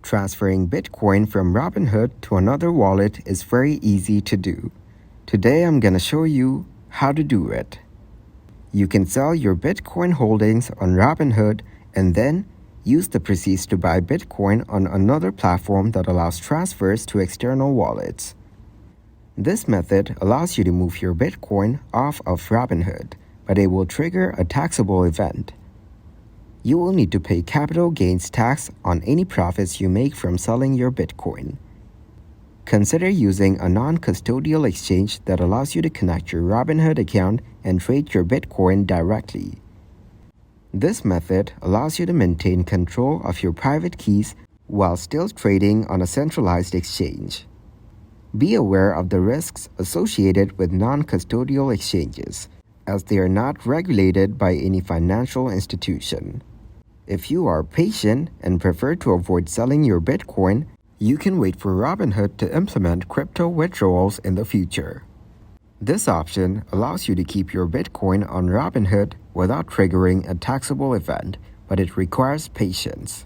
Transferring Bitcoin from Robinhood to another wallet is very easy to do. Today I'm going to show you how to do it. You can sell your Bitcoin holdings on Robinhood and then use the proceeds to buy Bitcoin on another platform that allows transfers to external wallets. This method allows you to move your Bitcoin off of Robinhood, but it will trigger a taxable event. You will need to pay capital gains tax on any profits you make from selling your Bitcoin. Consider using a non-custodial exchange that allows you to connect your Robinhood account and trade your Bitcoin directly. This method allows you to maintain control of your private keys while still trading on a centralized exchange. Be aware of the risks associated with non-custodial exchanges, as they are not regulated by any financial institution. If you are patient and prefer to avoid selling your Bitcoin, you can wait for Robinhood to implement crypto withdrawals in the future. This option allows you to keep your Bitcoin on Robinhood without triggering a taxable event, but it requires patience.